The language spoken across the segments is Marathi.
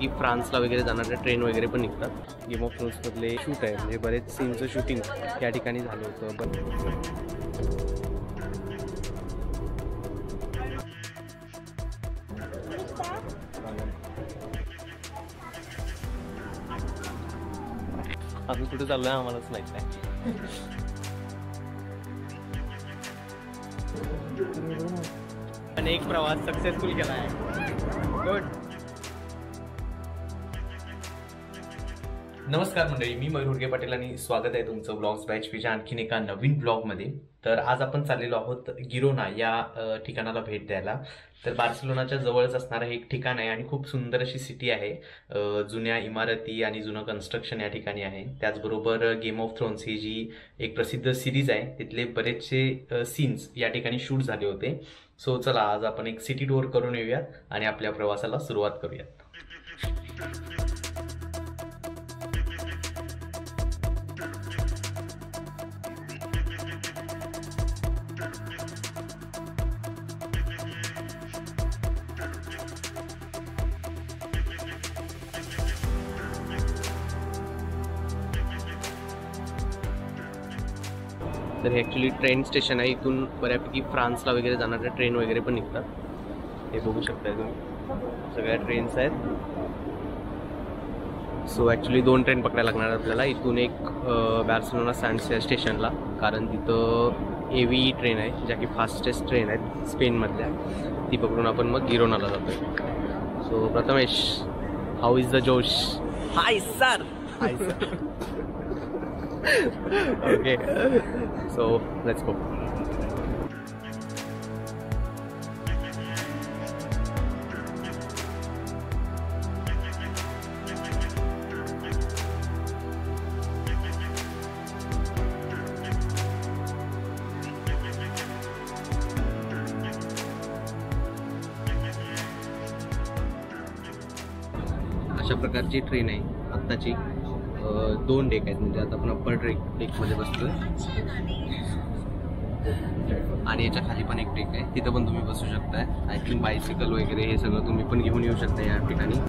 की फ्रान्सला वगैरे जाणाऱ्या ट्रेन वगैरे पण निघतात। गेम ऑफ थ्रोन्समधले शूट आहे, म्हणजे बरेच सीनचं शूटिंग या ठिकाणी झालं होतं। पण आम्ही कुठे चाललोय आम्हालाच माहित नाही। अनेक प्रवास सक्सेसफुल केला आहे। गुड। नमस्कार मंडळी, मी मयूर हुडके पाटील आणि स्वागत आहे तुमचं ब्लॉग्स बॅच पेजच्या आणखीन एका नवीन ब्लॉगमध्ये। तर आज आपण चाललेलो आहोत गिरोना या ठिकाणाला भेट द्यायला। तर बार्सिलोनाच्या जवळच असणारं हे एक ठिकाण आहे आणि खूप सुंदर अशी सिटी आहे। जुन्या इमारती आणि जुनं कन्स्ट्रक्शन या ठिकाणी आहे। त्याचबरोबर गेम ऑफ थ्रोन्स ही जी एक प्रसिद्ध सिरीज आहे तिथले बरेचसे सीन्स या ठिकाणी शूट झाले होते। सो चला आज आपण एक सिटी टूर करून येऊयात आणि आपल्या प्रवासाला सुरुवात करूयात। तर हे ॲक्च्युली ट्रेन स्टेशन आहे। इथून बऱ्यापैकी फ्रान्सला वगैरे जाणाऱ्या ट्रेन वगैरे पण निघतात। हे बघू शकताय तुम्ही, सगळ्या ट्रेन्स आहेत। सो ॲक्च्युली 2 ट्रेन पकडायला लागणार आपल्याला। इथून एक बार्सिलोना सँड्स या स्टेशनला, कारण तिथं AVE ट्रेन आहे, ज्या की फास्टेस्ट ट्रेन आहेत स्पेनमधल्या। ती पकडून आपण मग गिरोनाला जातोय। So Prathamesh, how is the josh? Hi sir. Hi sir. Okay, so let's go. अशा प्रकारची ट्रेन आहे आत्ताची। 2 डेक आहेत, म्हणजे आता आपण अप्पर डेकमध्ये बसतोय आणि याच्या खाली पण एक डेक आहे, तिथं पण तुम्ही बसू शकताय। आय थिंक बायसिकल वगैरे हे सगळं तुम्ही पण घेऊन येऊ शकता या ठिकाणी।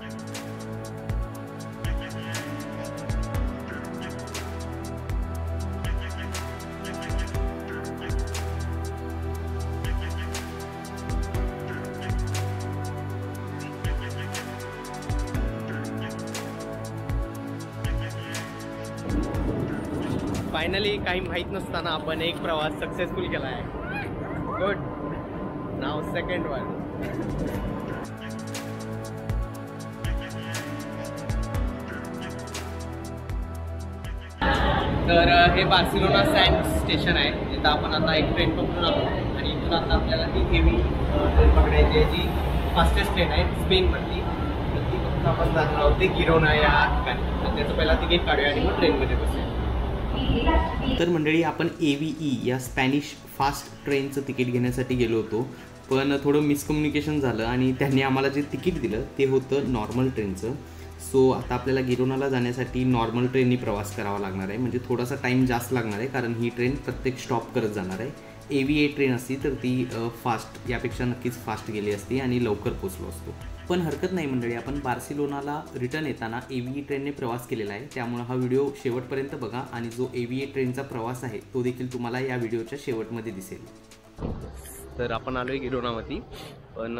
फायनली काही माहीत नसताना आपण एक प्रवास सक्सेसफुल केला आहे। गुड। नाव सेकंड वन। तर हे बार्सिलोना सँड्स स्टेशन आहे, जिथं आपण आता एक ट्रेन पकडून आलो आणि इथून आता आपल्याला ती AVE ट्रेन पकडायची आहे, जी फास्टेस्ट ट्रेन आहे स्पेनमधली। तर ती फक्त आपण जाणार आहोत ते गिरोना या ठिकाणी। तर त्याचं पहिला तिकीट काढूया आणि मग ट्रेनमध्ये बसूया। तर मंडळी, आपण AVE या स्पॅनिश फास्ट ट्रेनचं तिकीट घेण्यासाठी गेलो होतो, पण थोडं मिसकम्युनिकेशन झालं आणि त्यांनी आम्हाला जे तिकीट दिलं ते होतं नॉर्मल ट्रेनचं। सो आता आपल्याला गिरोनाला जाण्यासाठी नॉर्मल ट्रेननी प्रवास करावा लागणार आहे, म्हणजे थोडासा टाईम जास्त लागणार आहे, कारण ही ट्रेन प्रत्येक स्टॉप करत जाणार आहे। AVE ट्रेन असती तर ती फास्ट यापेक्षा नक्कीच फास्ट गेली असती आणि लवकर पोचलो असतो। पण हरकत नाही मंडळी, आपण बार्सिलोनाला रिटर्न येताना AVE ट्रेनने प्रवास केलेला आहे, त्यामुळे हा व्हिडिओ शेवटपर्यंत बघा आणि जो AVE ट्रेनचा प्रवास आहे तो देखील तुम्हाला या व्हिडिओच्या शेवटमध्ये दिसेल। तर आपण आलो आहे गिरोनामध्ये, पण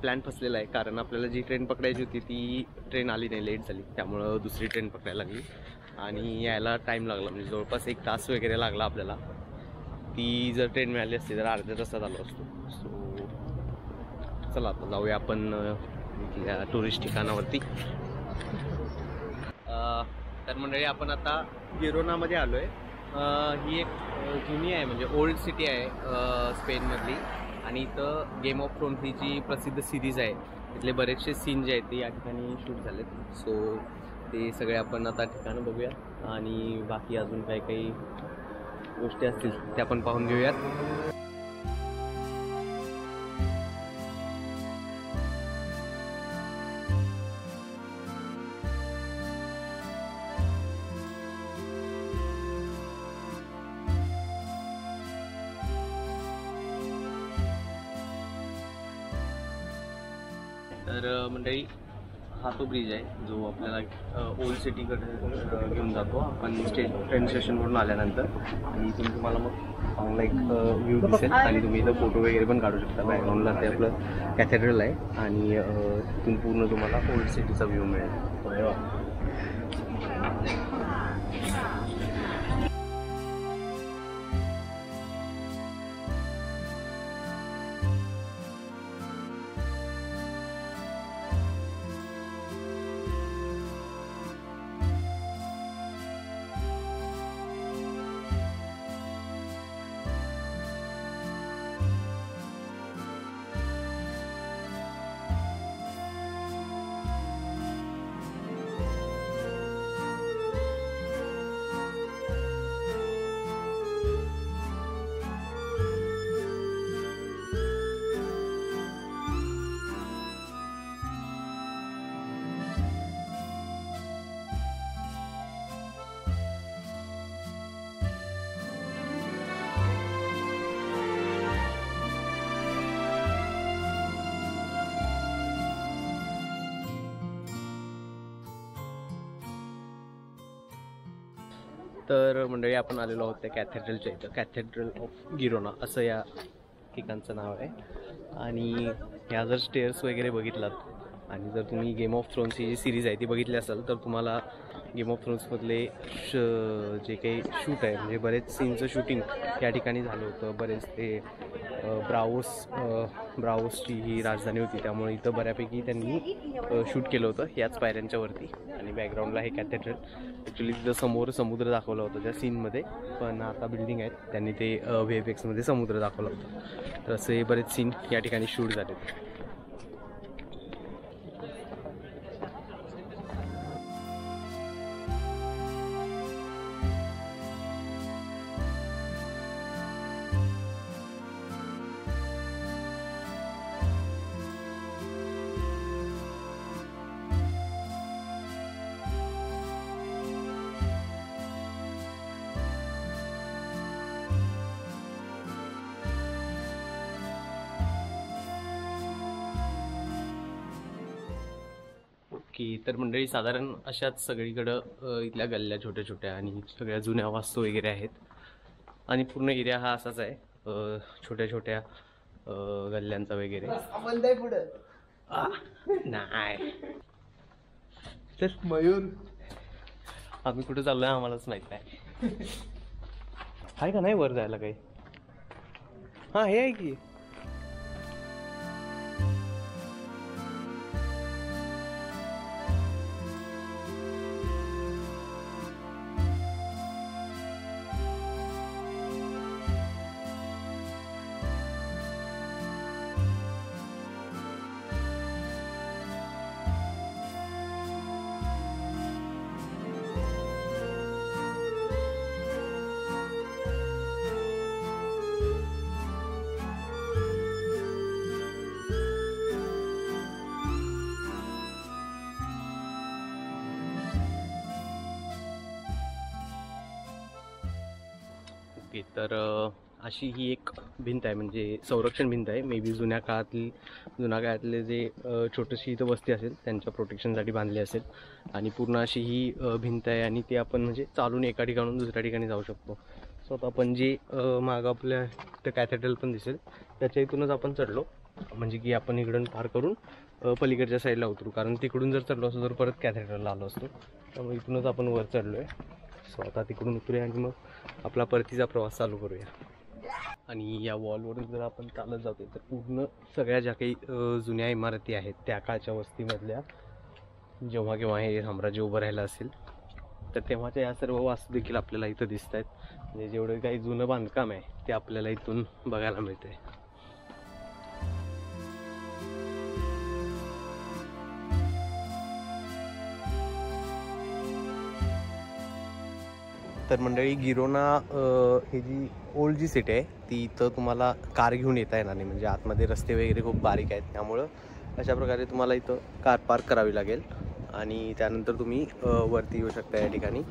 प्लॅन फसलेला आहे, कारण आपल्याला जी ट्रेन पकडायची होती ती ट्रेन आली नाही, लेट झाली, त्यामुळं दुसरी ट्रेन पकडायला लागली आणि यायला टाईम लागला, म्हणजे जवळपास 1 तास वगैरे लागला आपल्याला। ती जर ट्रेन मिळाली असती तर अर्ध्या तासात आलो असतो। सो चला आता जाऊया आपण इथल्या टुरिस्ट ठिकाणावरती। तर मंडळी, आपण आता गिरोनामध्ये आलो आहे। ही एक जुनी आहे, म्हणजे ओल्ड सिटी आहे स्पेनमधली, आणि इथं गेम ऑफ थ्रोन्स ही जी प्रसिद्ध सिरीज आहे तिथले बरेचसे सीन जे आहेत ते या ठिकाणी शूट झालेत। सो ते सगळे आपण आता ठिकाणं बघूया आणि बाकी अजून काही काही गोष्टी असतील त्या आपण पाहून घेऊयात। तर मंडळी, हा तो ब्रिज आहे जो आपल्याला ओल्ड सिटीकडे घेऊन जातो आपण ट्रेन स्टेशनवरून आल्यानंतर. आणि इथून तुम्हाला मग चांगला एक व्ह्यू दिसेल आणि तुम्ही इथं फोटो वगैरे पण काढू शकता. बॅकग्राऊंडला ते आपलं कॅथेड्रल आहे आणि तिथून पूर्ण तुम्हाला ओल्ड सिटीचा व्ह्यू मिळेल. तर मंडळी आपण आलेलो आहोत त्या कॅथेड्रलच्या इथं. कॅथेड्रल ऑफ गिरोना असं या ठिकाणचं नाव आहे. आणि ह्या जर स्टेअर्स वगैरे बघितलात आणि जर तुम्ही गेम ऑफ थ्रोन्सची जी सिरीज आहे ती बघितली असाल तर तुम्हाला गेम ऑफ थ्रोन्समधले जे काही शूट आहे म्हणजे बरेच सीनचं शूटिंग या ठिकाणी झालं होतं. बरेच ते ब्रावोसची ही राजधानी होती त्यामुळे इथं बऱ्यापैकी त्यांनी शूट केलं होतं याच पायऱ्यांच्या वरती. आणि बॅकग्राऊंडला हे कॅथेड्रल. ॲक्च्युली तिथं समोर समुद्र दाखवला होता त्या सीनमध्ये, पण आता बिल्डिंग आहेत त्यांनी ते VFX मध्ये समुद्र दाखवला होता. तर असे बरेच सीन या ठिकाणी शूट झालेत. तर मंडळी साधारण अशाच सगळीकडं इथल्या गल्ल्या छोट्या छोट्या आणि सगळ्या जुन्या वास्तू वगैरे आहेत. आणि पूर्ण एरिया हा असाच आहे, छोट्या छोट्या गल्ल्यांचा वगैरे. नाही तर मयूर आम्ही कुठे चाललोय आम्हालाच माहित नाही. आहे का नाही वर जायला काही? हां हे आहे की. तर अशी ही एक भिंत आहे म्हणजे संरक्षण भिंत आहे. मे बी जुन्या काळातले जे छोटीशी इथं वस्ती असेल त्यांच्या प्रोटेक्शनसाठी बांधली असेल. आणि पूर्ण अशी ही भिंत आहे आणि ती आपण म्हणजे चालून एका ठिकाणून दुसऱ्या ठिकाणी जाऊ शकतो. सो आता आपण जे मागं आपल्या इथं कॅथेड्रल पण दिसेल त्याच्या इथूनच आपण चढलो, म्हणजे की आपण इकडून पार करून पलीकडच्या साईडला उतरू. कारण तिकडून जर चढलो असतो तर परत कॅथेड्रलला आलो असतो. त्यामुळे इथूनच आपण वर चढलो आहे. सो आता तिकडून उतरूया आणि मग आपला परतीचा प्रवास चालू करूया. आणि या वॉलवरून जर आपण चालत जातो तर पूर्ण सगळ्या ज्या काही जुन्या इमारती आहेत त्या काळच्या वस्तीमधल्या, जेव्हा केव्हा हे साम्राज्य उभं राहिलं असेल तर तेव्हाच्या या सर्व वास्तू देखील आपल्याला इथं दिसत आहेत. म्हणजे जेवढं काही जुनं बांधकाम आहे ते आपल्याला इथून बघायला मिळते. तर मंडळी गिरोना ही जी ओल्ड जी सिटी आहे ती इथं तुम्हाला कार घेऊन येता येणार नाही. म्हणजे आतमध्ये रस्ते वगैरे खूप बारीक आहेत, त्यामुळं अशा प्रकारे तुम्हाला इथं कार पार्क करावी लागेल. आणि त्यानंतर तुम्ही वरती येऊ शकता या ठिकाणी.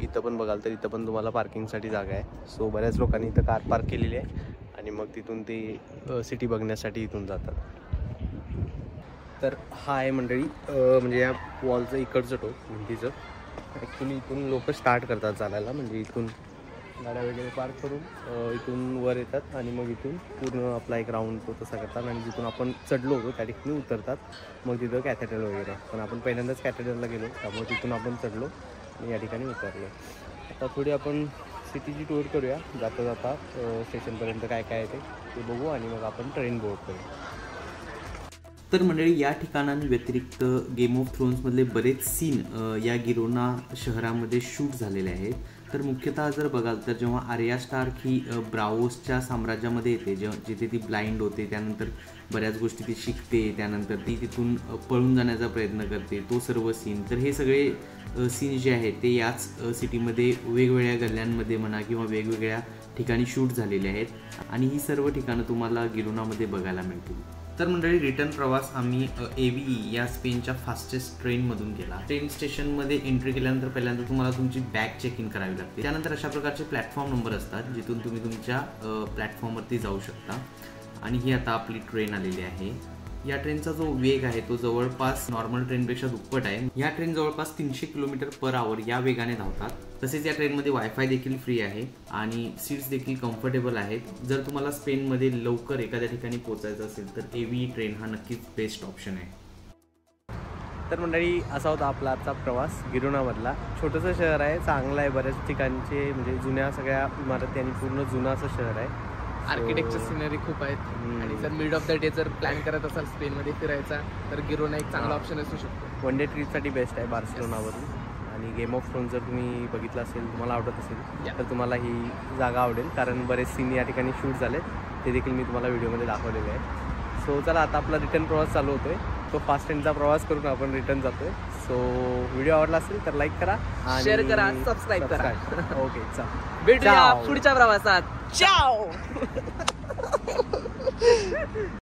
इथं पण बघाल तर इथं पण तुम्हाला पार्किंगसाठी जागा आहे. सो बऱ्याच लोकांनी इथं कार पार्क केलेली आहे आणि मग तिथून ते सिटी बघण्यासाठी इथून जातात. तर हा आहे मंडळी म्हणजे या वॉलचं इकडचं टोक भिंतीचं. ॲक्च्युली इथून लोक स्टार्ट करतात चालायला, म्हणजे इथून गाड्या वगैरे पार्क करून इथून वर येतात आणि मग इथून पूर्ण आपला एक राऊंड तो तसा करतात आणि जिथून आपण चढलो होतो त्या ठिकाणी उतरतात. मग तिथं कॅथेड्रल वगैरे, पण आपण पहिल्यांदाच कॅथेड्रलला गेलो त्यामुळे तिथून आपण चढलो आणि या ठिकाणी उतरलो. आता थोडी आपण सिटीची टूर करूया जाता जाता, स्टेशनपर्यंत काय काय आहे ते बघू आणि मग आपण ट्रेन बोर्ड करू. तर मंडळी या ठिकाणांव्यतिरिक्त गेम ऑफ थ्रोन्समधले बरेच सीन या गिरोना शहरामध्ये शूट झालेले आहेत. तर मुख्यतः जर बघाल तर जेव्हा आर्या स्टार्क ही ब्रावोसच्या साम्राज्यामध्ये येते, जिथे ती ब्लाइंड होते, त्यानंतर बऱ्याच गोष्टी ती शिकते, त्यानंतर ती तिथून पळून जाण्याचा प्रयत्न करते, तो सर्व सीन. तर हे सगळे सीन जे आहेत ते याच सिटीमध्ये वेगवेगळ्या गल्ल्यांमध्ये म्हणा किंवा वेगवेगळ्या ठिकाणी शूट झालेले आहेत आणि ही सर्व ठिकाणं तुम्हाला गिरोनामध्ये बघायला मिळतील. तर मंडळी रिटर्न प्रवास आम्ही AVE या स्पेनच्या फास्टेस्ट ट्रेनमधून केला. ट्रेन स्टेशनमध्ये एंट्री केल्यानंतर पहिल्यांदा तुम्हाला तुमची बॅग चेक इन करावी लागते. त्यानंतर अशा प्रकारचे प्लॅटफॉर्म नंबर असतात जिथून तुम्ही तुमच्या प्लॅटफॉर्मवरती जाऊ शकता आणि ही आता आपली ट्रेन आलेली आहे. या ट्रेनचा जो वेग आहे तो जवळपास नॉर्मल ट्रेनपेक्षा दुप्पट आहे. या ट्रेन जवळपास 300 km/h या वेगाने धावतात. तसेच या ट्रेनमध्ये वायफाय देखील फ्री आहे आणि सीट्स देखील कम्फर्टेबल आहेत. जर तुम्हाला स्पेनमध्ये लवकर एखाद्या ठिकाणी पोहोचायचं असेल तर AVE ट्रेन हा नक्कीच बेस्ट ऑप्शन आहे. तर मंडळी असा होता आपला आजचा प्रवास गिरोनामधला. छोटंसं शहर आहे, चांगलं आहे, बऱ्याच ठिकाणचे म्हणजे जुन्या सगळ्या इमारती आणि पूर्ण जुनं असं शहर आहे. आर्किटेक्चर सिनरी खूप आहेत आणि जर मिड ऑफ द डे जर प्लॅन करत असाल स्पेनमध्ये फिरायचा तर गिरोना एक चांगला ऑप्शन असू शकतो. वन डे ट्रिपसाठी बेस्ट आहे बार्सिलोनावरून. आणि गेम ऑफ थ्रोन्स जर तुम्ही बघितलं असेल, तुम्हाला आवडत असेल तर तुम्हाला ही जागा आवडेल, कारण बरेच सीन या ठिकाणी शूट झाले, ते देखील मी तुम्हाला व्हिडिओमध्ये दाखवलेले आहे. सो चला आता आपला रिटर्न प्रवास चालू होतोय. तो फास्ट ट्रेनचा प्रवास करून आपण रिटर्न जातोय. सो व्हिडिओ आवडला असेल तर लाईक करा, शेअर करा, सबस्क्राईब करा. ओके, चला भेटूया पुढच्या प्रवासात. चाओ.